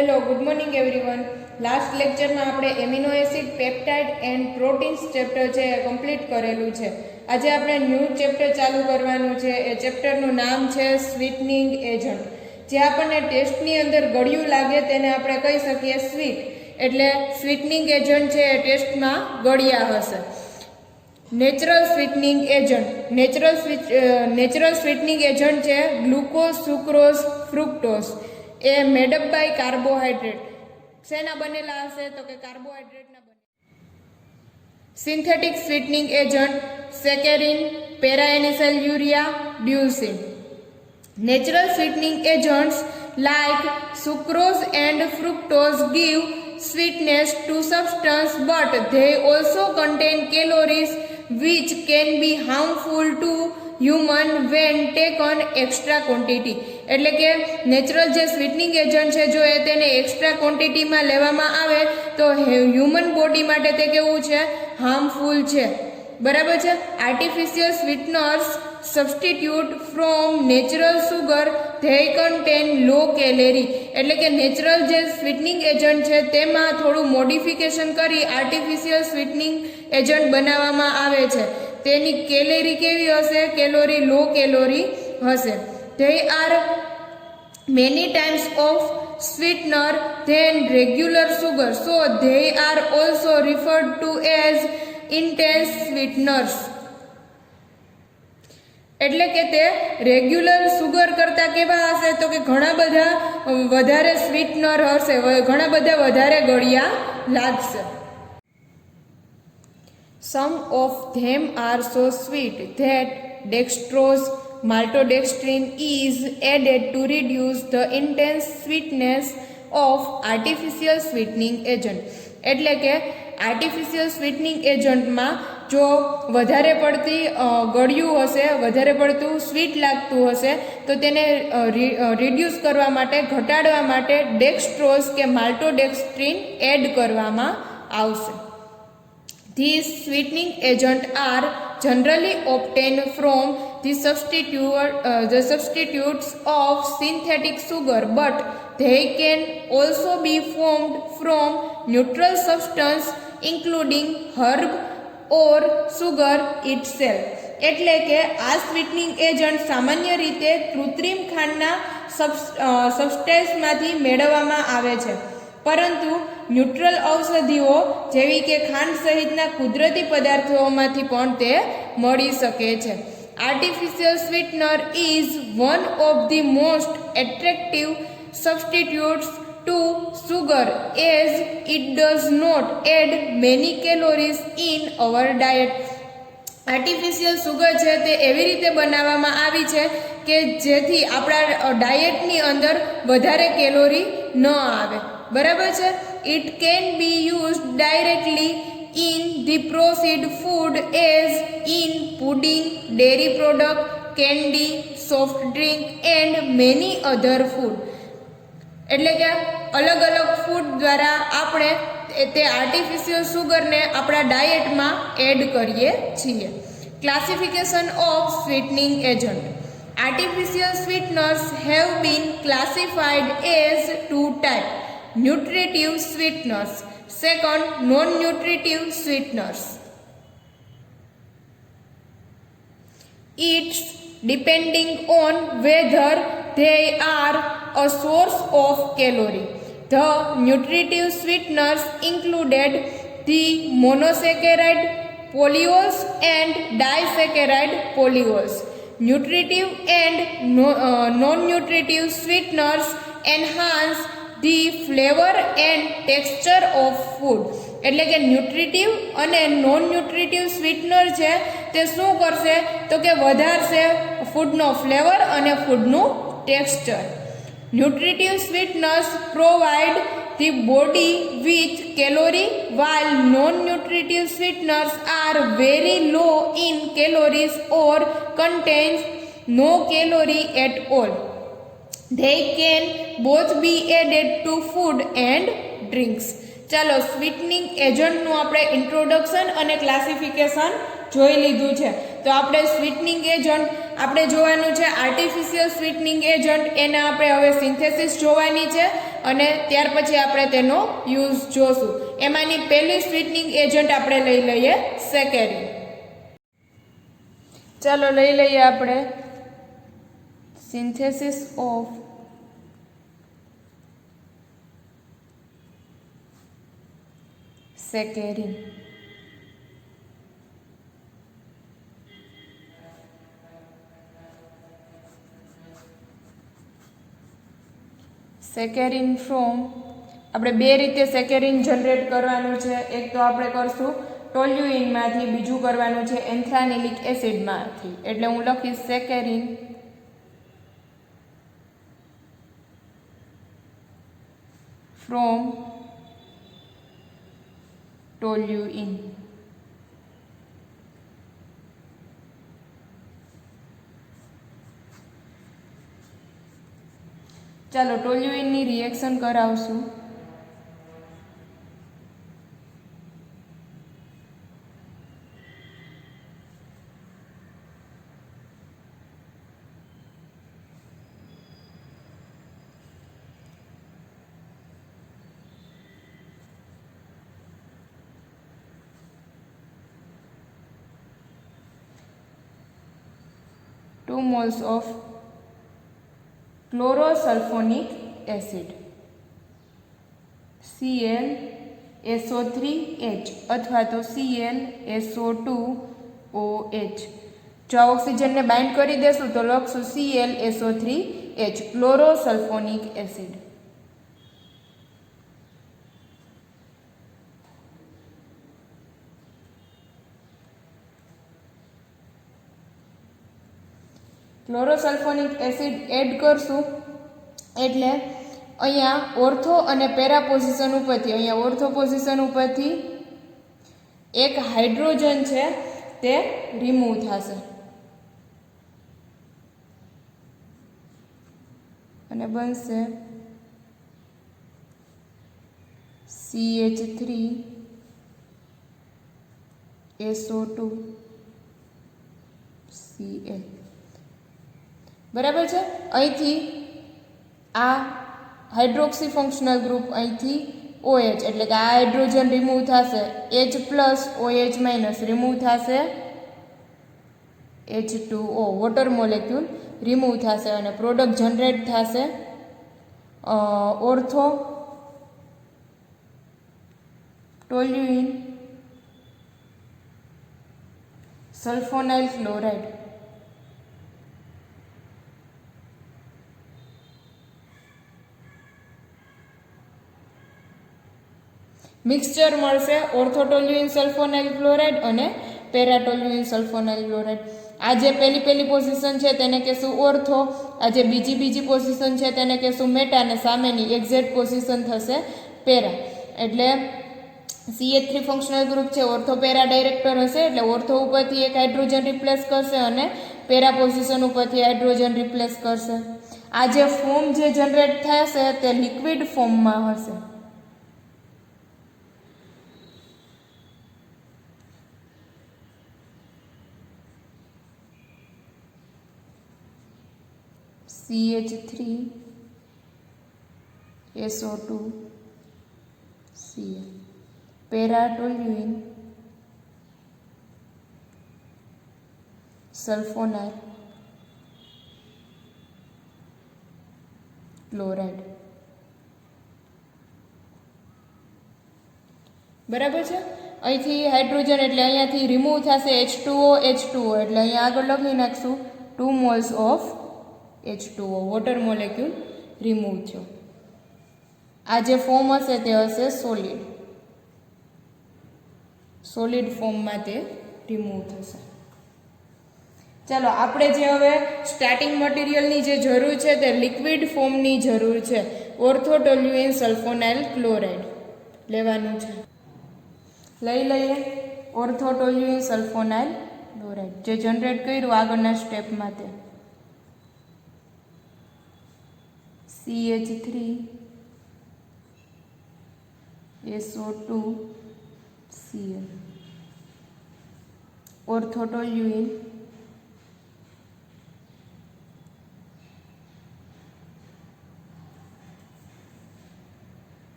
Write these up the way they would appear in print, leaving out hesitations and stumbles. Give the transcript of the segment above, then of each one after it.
Hello, good morning everyone. Last લેક્ચરમાં આપણે amino acid, peptide and proteins chapter છે એ complete કરેલું છે. આજે આપણે ન્યૂ ચેપ્ટર ચાલુ કરવાનું છે. એ ચેપ્ટરનું નામ છે સ્વીટનિંગ એજન્ટ. જે આપણને ટેસ્ટની અંદર ગળ્યું લાગે તેને આપણે કહી શકીએ સ્વીટ. એટલે સ્વીટનિંગ એજન્ટ છે એ ટેસ્ટમાં ગળ્યા હશે. Natural sweetening agent. Natural sweetening agent છે ગ્લુકોઝ, સુક્રોઝ, ફ્રુક્ટોઝ. એ મેડઅપ બાય કાર્બોહાઈડ્રેટ. શેના બનેલા હશે તો કે કાર્બોહાઈડ્રેટના બને. Synthetic sweetening agent saccharin, para anisyl urea, dulcin. Natural sweetening agents like sucrose and fructose give sweetness to substance, but they also contain calories which can be harmful to human when taken extra quantity. એટલે કે natural જે સ્વીટનિંગ agent છે જો એ તેને extra ક્વોન્ટિટીમાં લેવામાં આવે તો human body માટે તે કેવું છે? હાર્મફુલ છે. બરાબર છે. Artificial sweeteners substitute from natural sugar, they contain low calorie. એટલે કે નેચરલ જે સ્વીટનિંગ એજન્ટ છે તેમાં થોડું મોડિફિકેશન કરી આર્ટિફિશિયલ સ્વીટનિંગ એજન્ટ બનાવવામાં આવે છે. તેની કેલેરી કેવી હશે? કેલોરી લો કેલોરી હશે. They are many types of sweetener than regular sugar, so they are also referred to as intense sweeteners. એટલે કે તે રેગ્યુલર સુગર કરતા કેવા હશે તો કે ઘણા બધા વધારે સ્વીટનર હશે, ઘણા બધા વધારે ગળ્યા લાગશે. Some of them are so sweet that dextrose, maltodextrin is added to reduce the intense sweetness of artificial sweetening agent. એટલે કે આર્ટિફિશિયલ સ્વીટનિંગ એજન્ટમાં જો વધારે પડતી ગળ્યું હશે, વધારે પડતું સ્વીટ લાગતું હશે તો તેને રિડ્યુસ કરવા માટે, ઘટાડવા માટે ડેક્સ્ટ્રોઝ કે માલ્ટોડેક્સ્ટ્રીન એડ કરવામાં આવશે. These sweetening agents are generally obtained from the substitutes of synthetic sugar, but they can also be formed from neutral substance including herb or sugar itself. એટલે કે આ સ્વીટનિંગ એજન્ટ સામાન્ય રીતે કૃત્રિમ ખાંડના સબસ્ટેન્સમાંથી મેળવવામાં આવે છે, પરંતુ ન્યુટ્રલ ઔષધિઓ જેવી કે ખાંડ સહિતના કુદરતી પદાર્થોમાંથી પણ તે મળી શકે છે. Artificial sweetener is one of the most attractive substitutes to sugar as it does not add many calories in our diet. Artificial sugar છે તે એવી રીતે બનાવવામાં આવી છે કે જેથી આપણા ડાયટની અંદર વધારે કેલોરી ન આવે. બરાબર છે. It can be used directly in the processed food as in pudding, dairy product, candy, soft drink and many other food. એટલે કે અલગ અલગ ફૂડ દ્વારા આપણે તે આર્ટિફિશિયલ સુગરને આપણા ડાયટમાં એડ કરીએ છીએ. Classification of sweetening agent. Artificial sweeteners have been classified as two type: nutritive sweeteners, second non-nutritive sweeteners. It's depending on whether they are a source of calorie. The nutritive sweeteners included the monosaccharide polyols and disaccharide polyols. Nutritive and non-nutritive sweeteners enhance the flavor and texture of food. એટલે કે nutritive અને non nutritive sweetener છે તે શું કરશે તો કે વધારશે ફૂડનો ફ્લેવર અને ફૂડનું texture. Nutritive sweeteners provide the body with calorie while non-nutritive sweeteners are very low in calories or contains no calorie at all. They can both be added to food and drinks. ચાલો સ્વીટનિંગ એજન્ટનું આપણે introduction અને classification જોઈ લીધું છે. તો આપણે સ્વીટનિંગ agent આપણે જોવાનું છે આર્ટિફિશિયલ સ્વીટનિંગ એજન્ટ, એના આપણે હવે સિન્થેસિસ જોવાની છે અને ત્યાર પછી આપણે તેનો યુઝ જોશું. એમાંની પહેલી સ્વીટનિંગ એજન્ટ આપણે લઈ લઈએ સેકેરિન. ચાલો લઈ લઈએ આપણે સિન્થેસિસ ઓફ સેકેરિન. સેકેરિન ફ્રોમ આપણે બે રીતે સેકેરિન જનરેટ કરવાનું છે. એક તો આપણે કરશું ટોલ્યુઇનમાંથી, બીજું કરવાનું છે એન્થ્રાનિલિક એસિડમાંથી. એટલે હું લખીશ સેકેરિન ફ્રોમ ટોલ્યુઇન. ચાલો ટોલ્યુઇનની reaction કરાવશું. Two moles of chlorosulfonic acid ClSO3H અથવા તો ClSO2OH. જો આ ઓક્સિજનને બાઇન્ડ કરી દેશું તો લખશું ClSO3H ક્લોરોસલ્ફોનિક એસિડ. ક્લોરોસલ્ફોનિક એસિડ એડ કરશું એટલે અહીંયા ઓર્થો અને પેરા પોઝિશન ઉપરથી, અહીંયા ઓર્થો પોઝિશન ઉપરથી એક હાઇડ્રોજન છે તે રિમૂવ થશે અને બનશે CH3SO2Cl. બરાબર છે. અહીંથી આ હાઇડ્રોક્સી ફંક્શનલ ગ્રુપ અહીંથી OH એટલે કે આ હાઇડ્રોજન રિમૂવ થશે, H plus OH minus remove થશે, H2O વોટર મોલેક્યુલ રિમૂવ થશે અને પ્રોડક્ટ જનરેટ થશે ortho toluene sulphonyl chloride. Mixture મળશે ઓર્થોટોલ્યુઇન સલ્ફોનાઇલ ક્લોરાઇડ અને પેરાટોલ્યુઇન સલ્ફોનાઇલ ક્લોરાઇડ. આ જે પહેલી પોઝિશન છે તેને કહેશું ઓર્થો, આ જે બીજી પોઝિશન છે તેને કહેશું મેટા અને સામેની એક્ઝેક્ટ પોઝિશન થશે પેરા. એટલે CH3 ફંક્શનલ ગ્રુપ છે ઓર્થો પેરા ડાયરેક્ટર હશે એટલે ઓર્થો ઉપરથી એક હાઇડ્રોજન રિપ્લેસ કરશે અને પેરા પોઝિશન ઉપરથી હાઇડ્રોજન રિપ્લેસ કરશે. આ જે ફોર્મ જે જનરેટ થશે તે લિક્વિડ ફોર્મમાં હશે. CH3SO2Cl પેરાટોલ્યુઇન sulphonyl chloride. બરાબર છે. અહીંથી હાઇડ્રોજન એટલે અહીંયાથી રિમૂવ થશે H2O એટલે અહીંયા આગળ લખી નાખશું 2 moles of H2O water molecule remove થયો. આ જે ફોર્મ હશે તે હશે સોલિડ ફોર્મમાં તે રિમૂવ થશે. ચાલો આપણે જે હવે સ્ટાર્ટિંગ મટીરિયલની જે જરૂર છે તે લિક્વિડ ફોર્મની જરૂર છે. ઓર્થોટોલ્યુઇન સલ્ફોનાઇલ ક્લોરાઇડ લેવાનું છે. લઈ લઈએ ઓર્થોટોલ્યુઇન સલ્ફોનાઇલ ક્લોરાઇડ જે જનરેટ કર્યું આગળના સ્ટેપમાં તે CH3 SO2Cl. Orthotoluene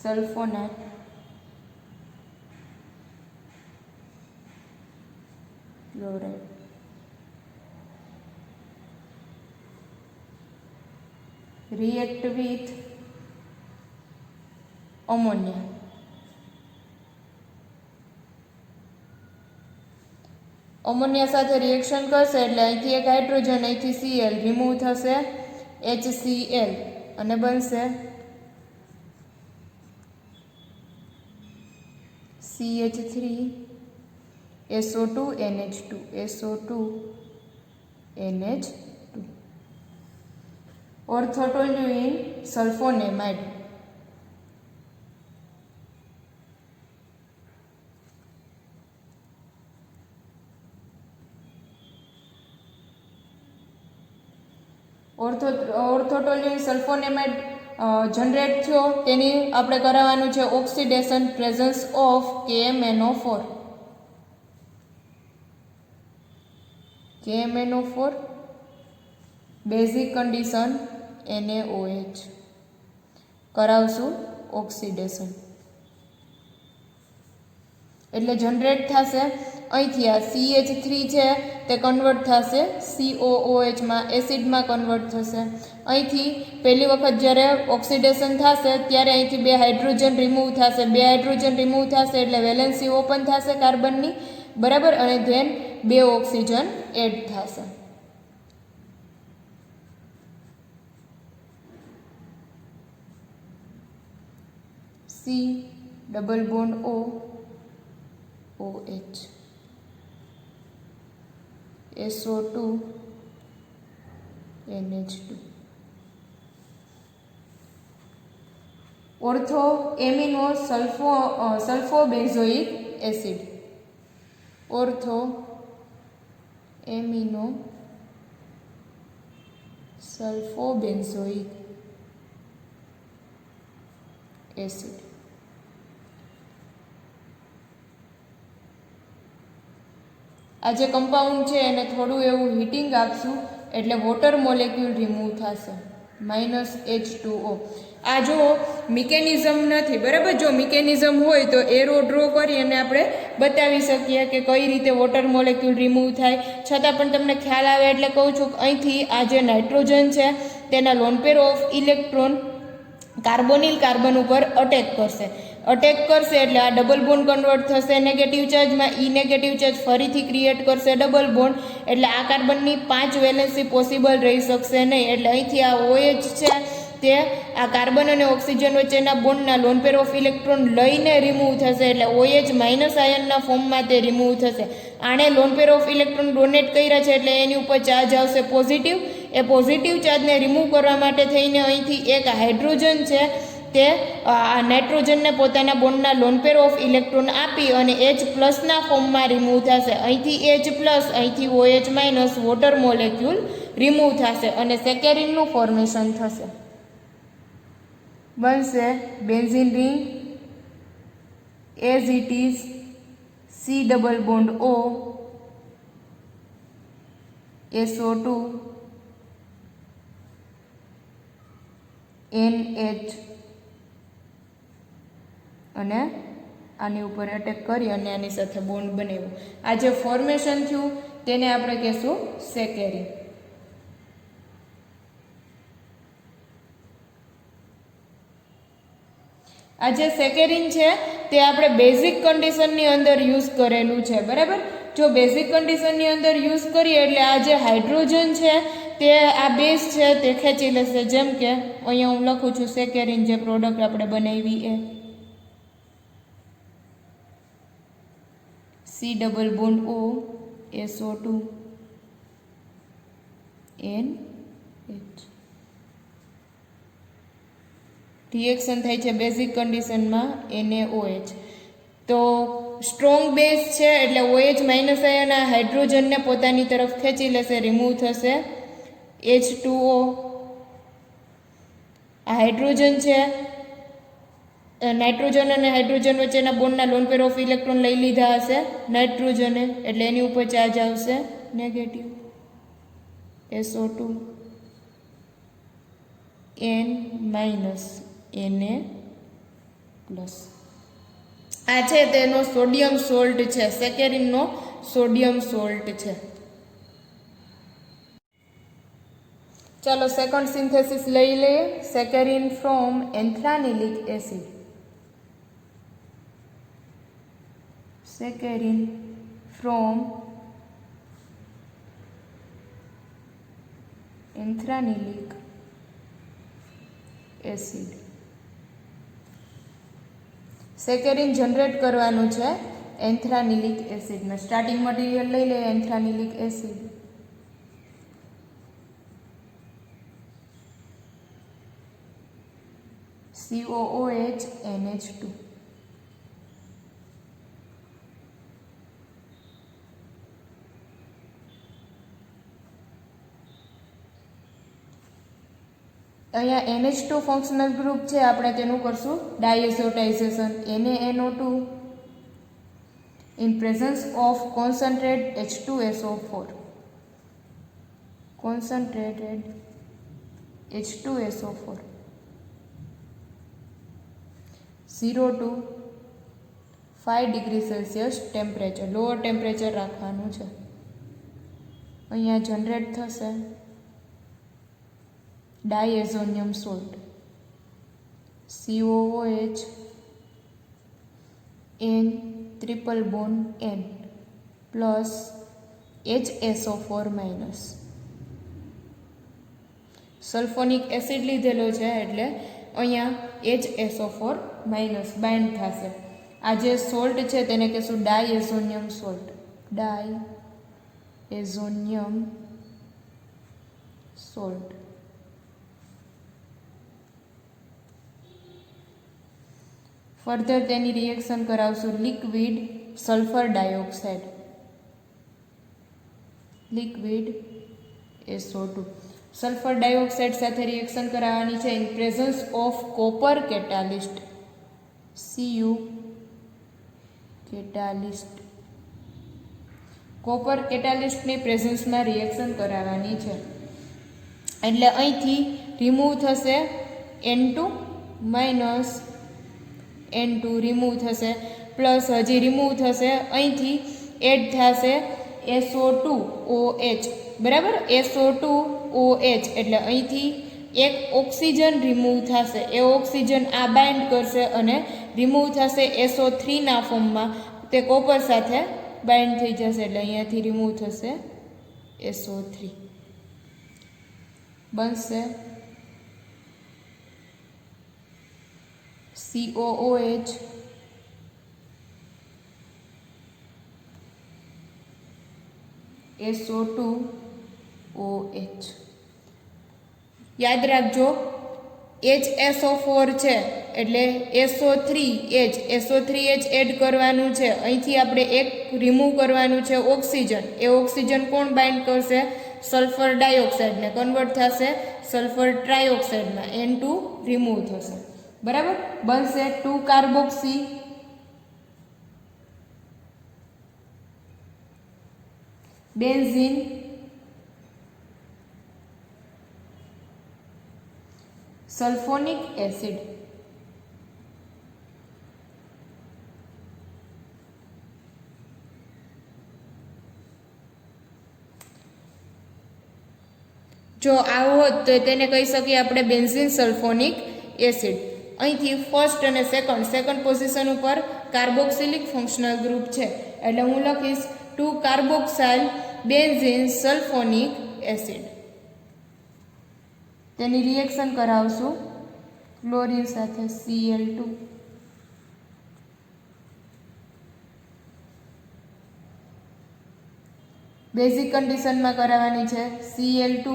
sulfonate chloride. React with ammonia. Ammonia સાથે રિએક્શન કરશે એટલે અહીંથી એક હાઇડ્રોજન અહીંથી Cl રિમૂવ થશે HCl અને બનશે CH3SO2 NH2 SO2 NH2. Orthotoluene sulfonamide. Orthotoluene sulfonamide generate થયો તેની આપણે કરાવવાનું છે oxidation presence of KMnO4. KMnO4 basic condition NaOH કરાવશું ઓક્સિડેશન એટલે જનરેટ થશે અહીંથી આ CH3 છે તે કન્વર્ટ થશે COOH માં એસિડમાં કન્વર્ટ થશે. અહીંથી પહેલી વખત જ્યારે ઓક્સિડેશન થશે ત્યારે અહીંથી બે હાઇડ્રોજન રિમૂવ થશે. બે હાઇડ્રોજન રિમૂવ થશે એટલે વેલેન્સી ઓપન થશે કાર્બનની, બરાબર, અને ધેન બે ઓક્સિજન એડ થશે. C double bond O OH SO2 NH2. Ortho amino sulfobenzoic acid. Ortho amino sulfobenzoic acid. આ જે કમ્પાઉન્ડ છે એને થોડું એવું હીટિંગ આપશું એટલે વોટર મોલેક્યુલ રિમૂવ થશે -H2O. આ જો મિકેનિઝમ નથી, બરાબર, જો મિકેનિઝમ હોય તો એરો ડ્રો કરી અને આપણે બતાવી શકીએ કે કઈ રીતે વોટર મોલેક્યુલ રિમૂવ થાય. છતાં પણ તમને ખ્યાલ આવે એટલે કહું છું કે અહીંથી આ જે નાઇટ્રોજન છે તેના lone pair of electron carbonyl carbon ઉપર અટેક કરશે એટલે આ ડબલ બોન્ડ કન્વર્ટ થશે નેગેટિવ ચાર્જમાં. નેગેટિવ ચાર્જ ફરીથી ક્રિએટ કરશે ડબલ બોન્ડ એટલે આ કાર્બનની 5 વેલેન્સી પોસિબલ રહી શકશે નહીં. એટલે અહીંથી આ OH છે તે આ કાર્બન અને ઓક્સિજન વચ્ચેના બોન્ડના લોન પેર ઓફ ઇલેક્ટ્રોન લઈને રિમૂવ થશે એટલે OH માઇનસ આયનના ફોર્મમાં તે રિમૂવ થશે. આણે lone pair of electron donate કર્યા છે એટલે એની ઉપર ચાર્જ આવશે પોઝિટિવ. એ પોઝિટિવ ચાર્જને રિમૂવ કરવા માટે થઈને અહીંથી એક હાઇડ્રોજન છે તે આ નાઇટ્રોજનને પોતાના બોન્ડના લોન પેર ઓફ ઇલેક્ટ્રોન આપી અને H+ના ફોર્મમાં રિમૂવ થશે. અહીંથી H+, અહીંથી OH minus water molecule remove થશે અને સેકેરિનનું ફોર્મેશન થશે. બનશે benzene ring as it is C double bond O SO2 NH અને આની ઉપર અટેક કરી અને આની સાથે બોન્ડ બનાવ્યો. આ જે ફોર્મેશન થયું તેને આપણે કહેશું સેકેરિન. આ જે સેકેરિન છે તે આપણે બેઝિક કન્ડિશનની અંદર યુઝ કરેલું છે, બરાબર. જો બેઝિક કન્ડિશનની અંદર યુઝ કરીએ એટલે આ જે હાઇડ્રોજન છે તે આ બેઝ છે તે ખેંચી લેશે. જેમ કે અહીંયા હું લખું છું સેકેરિન, જે પ્રોડક્ટ આપણે બનાવી એ C double bond O SO2 NH. Reaction થાય છે બેઝિક કન્ડિશનમાં NaOH. તો સ્ટ્રોંગ બેઝ છે એટલે OH માઇનસ આયન આ હાઇડ્રોજનને પોતાની તરફ ખેંચી લેશે, રિમૂવ થશે H2O. આ હાઇડ્રોજન છે નાઇટ્રોજન અને હાઇડ્રોજન વચ્ચેના બોન્ડના લોન પેર ઓફ ઇલેક્ટ્રોન લઈ લીધા હશે નાઇટ્રોજને, એટલે એની ઉપર ચાર્જ આવશે negative, SO2 N minus Na plus. આ છે તેનો સોડિયમ સોલ્ટ છે, સેકેરિનનો સોડિયમ સોલ્ટ છે. ચાલો સેકન્ડ સિન્થેસિસ લઈ લઈએ. Saccharin from anthranilic acid. Saccharin from anthranilic acid. Saccharin generate કરવાનું છે એન્થ્રાનિલિક એસિડમાં. સ્ટાર્ટિંગ મટીરિયલ લઈ લઈએ એન્થ્રાનિલિક એસિડ. COOH NH2. અહીંયા NH2 ફંક્શનલ ગ્રુપ છે, આપણે તેનું કરશું ડાયઝોટાઇઝેશન. NaNO2 in presence of concentrated H2SO4. Concentrated H2SO4 0 to 5 degree Celsius temperature, lower temperature રાખવાનું છે. અહીંયા જનરેટ થશે diazonium salt COOH N triple bond N plus HSO4 minus. Sulfonic acid લીધેલો છે એટલે અહીંયા HSO4 માઇનસ બાઇન્ડ થશે. આ જે સોલ્ટ છે તેને કહેશું diazonium salt. Diazonium salt. Further તેની રિએક્શન કરાવશું liquid sulfur dioxide, liquid SO2. Sulfur dioxide સાથે રિએક્શન કરાવવાની છે in presence of copper catalyst, Cu catalyst. Copper કેટાલિસ્ટની પ્રેઝન્સમાં રિએક્શન કરાવવાની છે. એટલે અહીંથી રિમૂવ થશે N2 માઇનસ N2 રિમૂવ થશે, પ્લસ હજી રિમૂવ થશે અહીંથી એડ થશે SO2OH, બરાબર. SO2OH એટલે અહીંથી એક ઓક્સિજન રિમૂવ થશે. એ ઓક્સિજન આ બાઇન્ડ કરશે અને રિમૂવ થશે SO3 ના ફોર્મમાં. તે કોપર સાથે બાઇન્ડ થઈ જશે એટલે અહીંયાથી રિમૂવ થશે SO3. બનશે COOH SO2OH. યાદ રાખજો HSO4 છે એટલે SO3H એડ કરવાનું છે. અહીંથી આપણે એક રિમૂવ કરવાનું છે ઓક્સિજન. એ ઓક્સિજન કોણ બાઇન્ડ કરશે? સલ્ફર ડાયોક્સાઇડને કન્વર્ટ થશે સલ્ફર ટ્રાયોક્સાઇડમાં. N2 રિમૂવ થશે, બરાબર. બનશે 2 કાર્બોક્સી બેન્ઝીન સલ્ફોનિક એસિડ. જો આવું હોત તો તેને કહી શકીએ આપણે બેન્ઝીન સલ્ફોનિક એસિડ. અહીંથી ફર્સ્ટ અને સેકન્ડ પોઝિશન ઉપર કાર્બોક્સિલિક ફંક્શનલ ગ્રુપ છે એટલે હું લખીશ 2 કાર્બોક્સાઇલ બેન્ઝીન સલ્ફોનિક એસિડ. તેની રિએક્શન કરાવશું ક્લોરીન સાથે Cl2. બેઝિક કન્ડિશનમાં કરાવવાની છે Cl2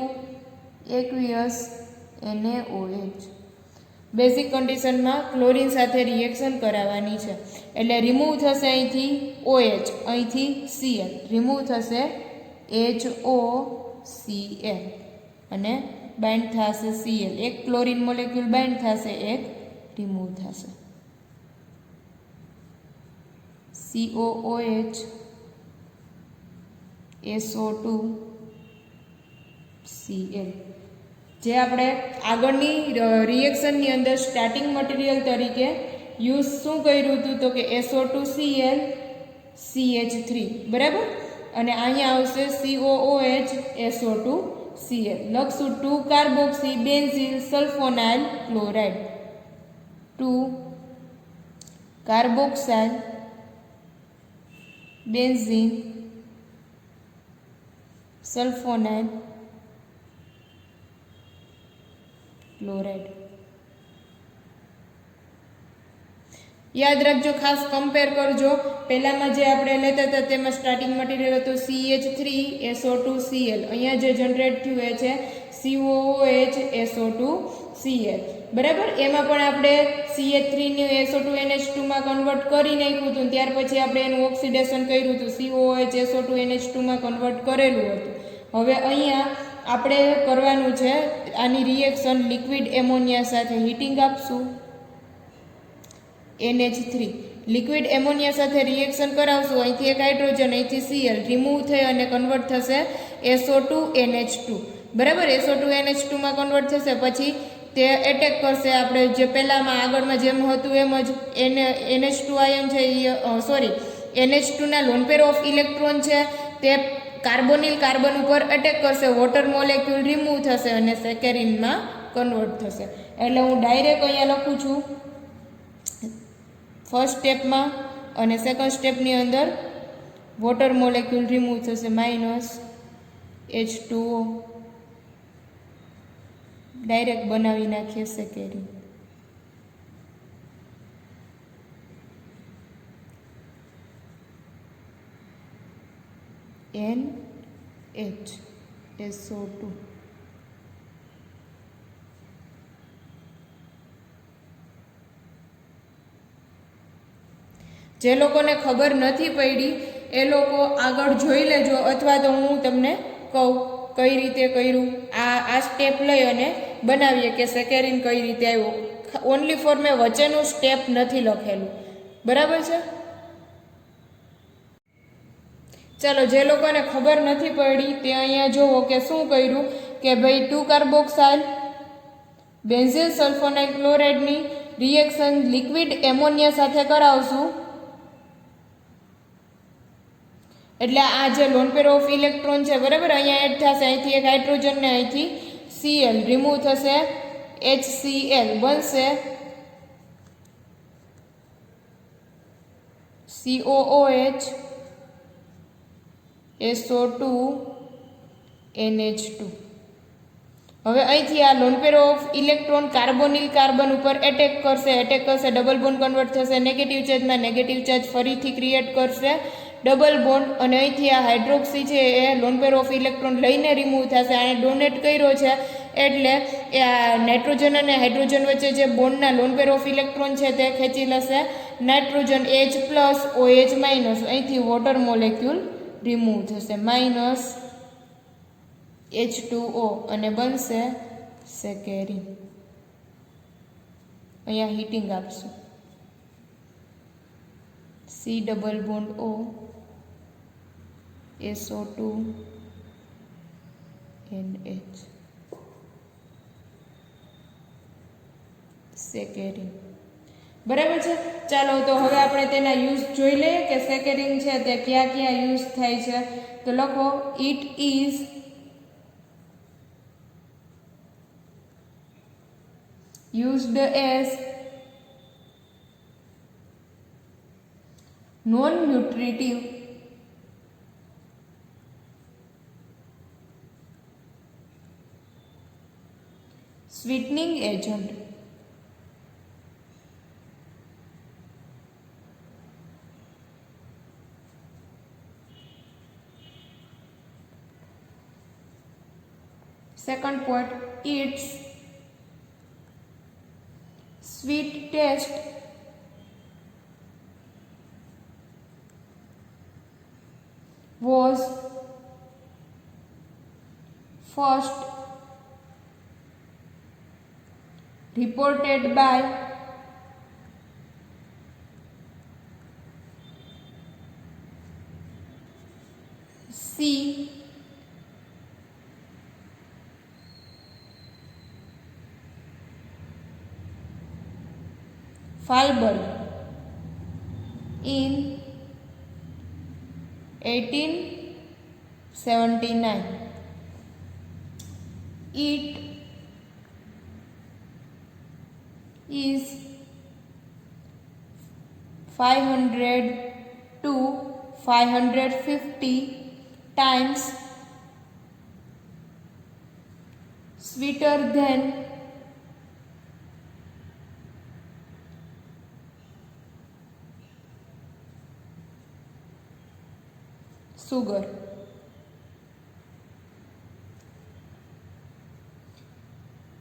aqueous NaOH. બેઝિક કન્ડિશનમાં ક્લોરીન સાથે રિએક્શન કરાવવાની છે એટલે રિમૂવ થશે અહીંથી OH, અહીંથી Cl, રિમૂવ થશે HOCl અને બાઇન્ડ થશે Cl. એક ક્લોરીન મોલેક્યુલ બાઇન્ડ થશે, એક રિમૂવ થશે. COOH SO2 Cl જે આપણે આગળની રિએક્શનની અંદર સ્ટાર્ટિંગ મટીરિયલ તરીકે યુઝ શું કર્યું હતું તો કે SO2 Cl CH3 બરાબર, અને અહીંયા આવશે COOH SO2 Cl. લખશું 2 carboxy benzyl sulfonyl chloride, 2 carboxyl benzene sulfonyl chloride. યાદ રાખજો, ખાસ કમ્પેર કરજો. પહેલામાં જે આપણે લેતા હતા તેમાં સ્ટાર્ટિંગ મટીરિયલ હતું CH3 SO2 Cl, અહીંયા જે જનરેટ થયું એ છે COOH SO2 Cl બરાબર. એમાં પણ આપણે CH3 ને SO2 NH2 માં કન્વર્ટ કરી નાખ્યું હતું, ત્યાર પછી આપણે એનું ઓક્સિડેશન કર્યું હતું, COOH SO2 NH2 માં કન્વર્ટ કરેલું હતું. હવે અહીંયા આપણે કરવાનું છે આની રિએક્શન લિક્વિડ એમોનિયા સાથે હીટિંગ આપશું. NH3 લિક્વિડ એમોનિયા સાથે રિએક્શન કરાવશું, અહીંથી એક હાઇડ્રોજન, અહીંથી Cl રિમૂવ થઈ અને કન્વર્ટ થશે SO2 NH2 બરાબર. SO2 NH2 માં કન્વર્ટ થશે, પછી તે એટેક કરશે આપણે જે પહેલામાં આગળમાં જેમ હતું એમ જ NH2 આયન છે NH2 ના લોન પેર ઓફ ઇલેક્ટ્રોન છે તે કાર્બોનિલ કાર્બન ઉપર અટેક કરશે, વોટર મોલેક્યુલ રિમૂવ થશે અને સેકેરિનમાં કન્વર્ટ થશે. એટલે હું ડાયરેક્ટ અહીંયા લખું છું ફર્સ્ટ સ્ટેપમાં અને સેકન્ડ સ્ટેપની અંદર વોટર મોલેક્યુલ રિમૂવ થશે -H2O, ડાયરેક્ટ બનાવી નાખીએ સેકેરિન. NHSO2 જે લોકોને ખબર નથી પડી એ લોકો આગળ જોઈ લેજો, અથવા તો હું તમને કહું કઈ રીતે કર્યું. આ સ્ટેપ લઈ અને બનાવીએ કે સેકેરિન કઈ રીતે આવ્યો. ઓનલી ફોર મેં વચ્ચેનું સ્ટેપ નથી લખેલું બરાબર છે. ચાલો, જે લોકોને ખબર નથી પડી તે અહીંયા જોવો કે શું કર્યું કે ભાઈ 2 કાર્બોક્સાઇલ બેન્ઝીલ સલ્ફોનાઇલ ક્લોરાઇડની રિએક્શન લિક્વિડ એમોનિયા સાથે કરાવશું. એટલે આ જે લોન પેર ઓફ ઇલેક્ટ્રોન છે બરાબર, અહીંયા એડ થશે, અહીંથી એક હાઇડ્રોજન ને અહીંથી Cl રિમૂવ થશે, HCl બનશે COOH SO2 NH2. હવે અહીંથી આ lone pair of electron carbonyl carbon ઉપર એટેક કરશે, ડબલ બોન્ડ કન્વર્ટ થશે નેગેટિવ ચાર્જમાં, નેગેટિવ ચાર્જ ફરીથી ક્રિએટ કરશે ડબલ બોન્ડ, અને અહીંથી આ હાઇડ્રોક્સી છે એ લોન પેર ઓફ ઇલેક્ટ્રોન લઈને રિમૂવ થશે. આને ડોનેટ કર્યો છે એટલે એ આ નાઇટ્રોજન અને હાઇડ્રોજન વચ્ચે જે બોન્ડના લોન પેર ઓફ ઇલેક્ટ્રોન છે તે ખેંચી લેશે નાઇટ્રોજન H+, OH-, અહીંથી વોટર મોલેક્યુલ રિમૂવ થશે -H2O અને બનશે સેકેરિન. અહીંયા હીટિંગ આપશું, C double bond O SO2 NH સેકેરિન બરાબર છે. ચાલો, તો હવે આપણે તેના યુઝ જોઈ લઈએ કે સેકેરિન છે તે ક્યાં ક્યાં યુઝ થાય છે. તો લખો, it is used as non-nutritive sweetening agent. Second point, its sweet taste was first reported by Fahlberg in 1879. It is 500 to 550 times sweeter than sugar.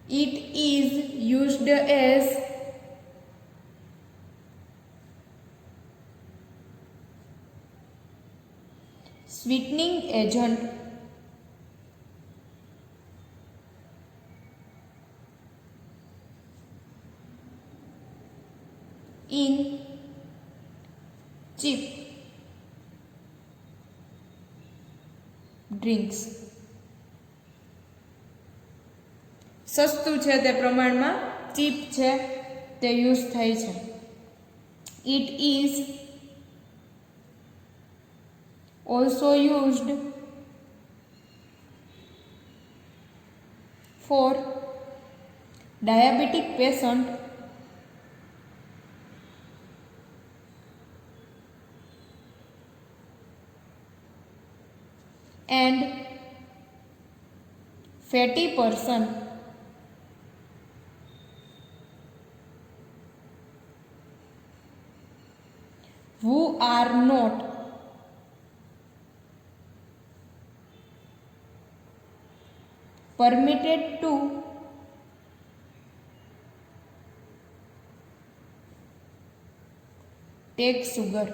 It is used as sweetening agent in cheap drinks. સસ્તું છે તે પ્રમાણમાં chip છે તે use થાય છે. It is also used for diabetic patient and fatty person who are not permitted to take sugar.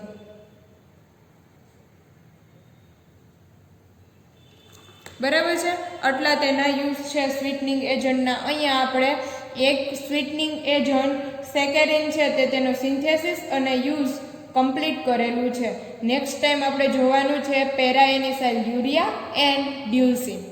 બરાબર છે. આટલા તેના યુઝ છે સ્વીટનિંગ એજન્ટના. અહીંયા આપણે એક સ્વીટનિંગ એજન્ટ સેકેરિન છે તે તેનો સિન્થેસિસ અને યુઝ કમ્પ્લીટ કરેલું છે. નેક્સ્ટ ટાઈમ આપણે જોવાનું છે પેરાએનિસાઇલ યુરિયા એન્ડ ડ્યુલસીન.